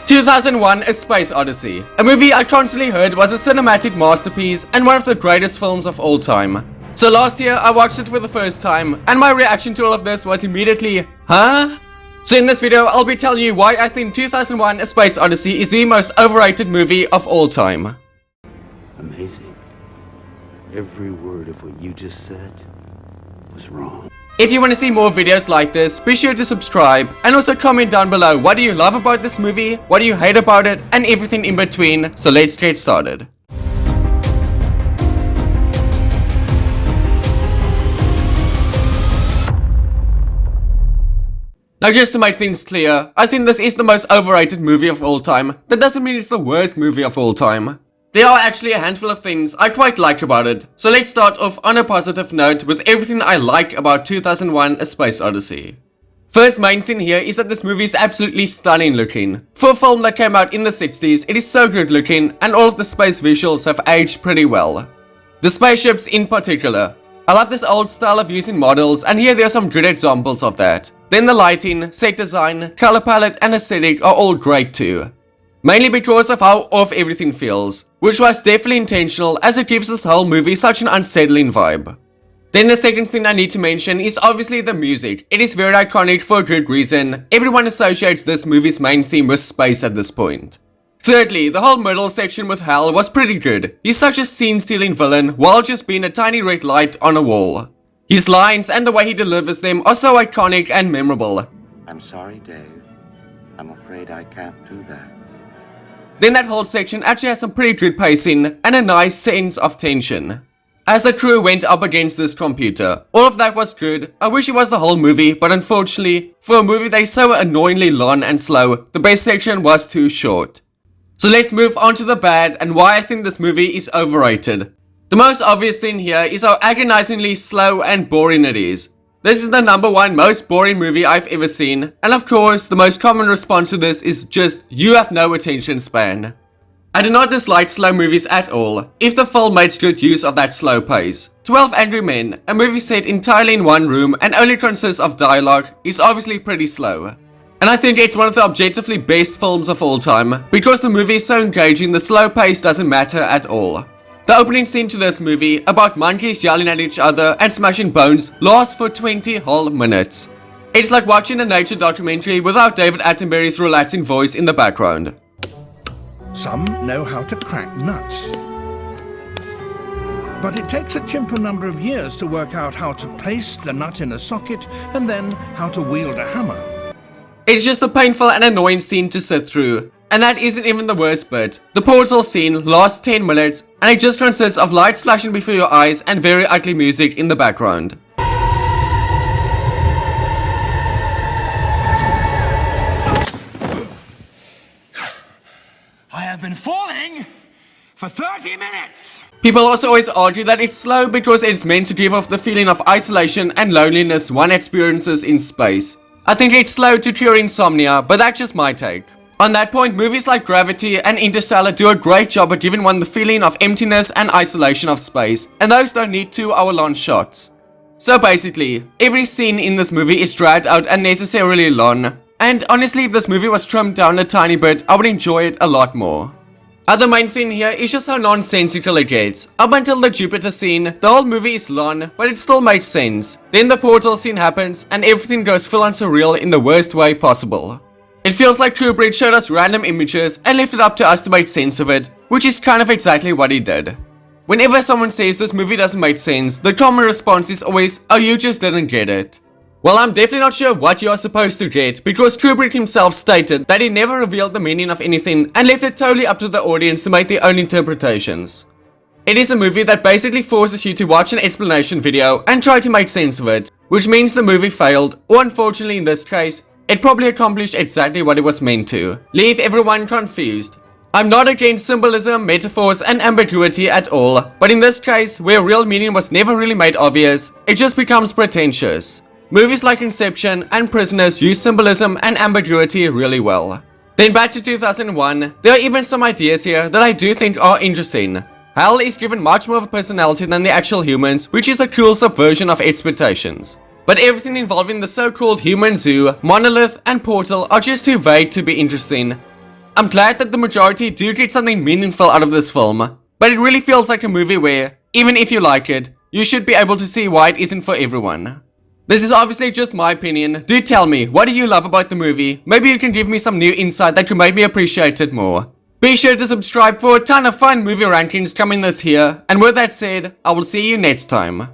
2001: A Space Odyssey, a movie I constantly heard was a cinematic masterpiece and one of the greatest films of all time. So last year I watched it for the first time and my reaction to all of this was immediately, huh? So in this video I'll be telling you why I think 2001: A Space Odyssey is the most overrated movie of all time. Amazing. Every word of what you just said was wrong. If you want to see more videos like this, be sure to subscribe and also comment down below what do you love about this movie, what do you hate about it, and everything in between. So let's get started. Now just to make things clear, I think this is the most overrated movie of all time. That doesn't mean it's the worst movie of all time. There are actually a handful of things I quite like about it, so let's start off on a positive note with everything I like about 2001: A Space Odyssey. First main thing here is that this movie is absolutely stunning looking. For a film that came out in the 60s, it is so good looking and all of the space visuals have aged pretty well. The spaceships in particular. I love this old style of using models and here there are some good examples of that. Then the lighting, set design, color palette and aesthetic are all great too. Mainly because of how off everything feels, which was definitely intentional as it gives this whole movie such an unsettling vibe. Then the second thing I need to mention is obviously the music. It is very iconic for a good reason. Everyone associates this movie's main theme with space at this point. Thirdly, the whole middle section with Hal was pretty good. He's such a scene-stealing villain while just being a tiny red light on a wall. His lines and the way he delivers them are so iconic and memorable. I'm sorry, Dave. I'm afraid I can't do that. Then that whole section actually has some pretty good pacing and a nice sense of tension. As the crew went up against this computer, all of that was good. I wish it was the whole movie, but unfortunately, for a movie that is so annoyingly long and slow, the best section was too short. So let's move on to the bad and why I think this movie is overrated. The most obvious thing here is how agonizingly slow and boring it is. This is the #1 most boring movie I've ever seen, and of course, the most common response to this is just, you have no attention span. I do not dislike slow movies at all, if the film makes good use of that slow pace. 12 Angry Men, a movie set entirely in one room and only consists of dialogue, is obviously pretty slow. And I think it's one of the objectively best films of all time, because the movie is so engaging the slow pace doesn't matter at all. The opening scene to this movie, about monkeys yelling at each other and smashing bones, lasts for 20 whole minutes. It's like watching a nature documentary without David Attenborough's relaxing voice in the background. Some know how to crack nuts. But it takes a chimp a number of years to work out how to place the nut in a socket and then how to wield a hammer. It's just a painful and annoying scene to sit through. And that isn't even the worst bit. The portal scene lasts 10 minutes and it just consists of lights flashing before your eyes and very ugly music in the background. I have been falling for 30 minutes! People also always argue that it's slow because it's meant to give off the feeling of isolation and loneliness one experiences in space. I think it's slow to cure insomnia, but that's just my take. On that point, movies like Gravity and Interstellar do a great job at giving one the feeling of emptiness and isolation of space, and those don't need 2-hour-long shots. So basically, every scene in this movie is dragged out unnecessarily long, and honestly if this movie was trimmed down a tiny bit, I would enjoy it a lot more. Other main thing here is just how nonsensical it gets. Up until the Jupiter scene, the whole movie is long, but it still makes sense. Then the portal scene happens, and everything goes full on surreal in the worst way possible. It feels like Kubrick showed us random images and left it up to us to make sense of it, which is kind of exactly what he did. Whenever someone says this movie doesn't make sense, the common response is always, oh, you just didn't get it. Well, I'm definitely not sure what you are supposed to get, because Kubrick himself stated that he never revealed the meaning of anything and left it totally up to the audience to make their own interpretations. It is a movie that basically forces you to watch an explanation video and try to make sense of it, which means the movie failed, or unfortunately in this case, it probably accomplished exactly what it was meant to. Leave everyone confused. I'm not against symbolism, metaphors and ambiguity at all, but in this case, where real meaning was never really made obvious, it just becomes pretentious. Movies like Inception and Prisoners use symbolism and ambiguity really well. Then back to 2001, there are even some ideas here that I do think are interesting. Hal is given much more of a personality than the actual humans, which is a cool subversion of expectations. But everything involving the so-called human zoo, monolith and portal are just too vague to be interesting. I'm glad that the majority do get something meaningful out of this film, but it really feels like a movie where, even if you like it, you should be able to see why it isn't for everyone. This is obviously just my opinion. Do tell me, what do you love about the movie? Maybe you can give me some new insight that could make me appreciate it more. Be sure to subscribe for a ton of fun movie rankings coming this year, and with that said, I will see you next time.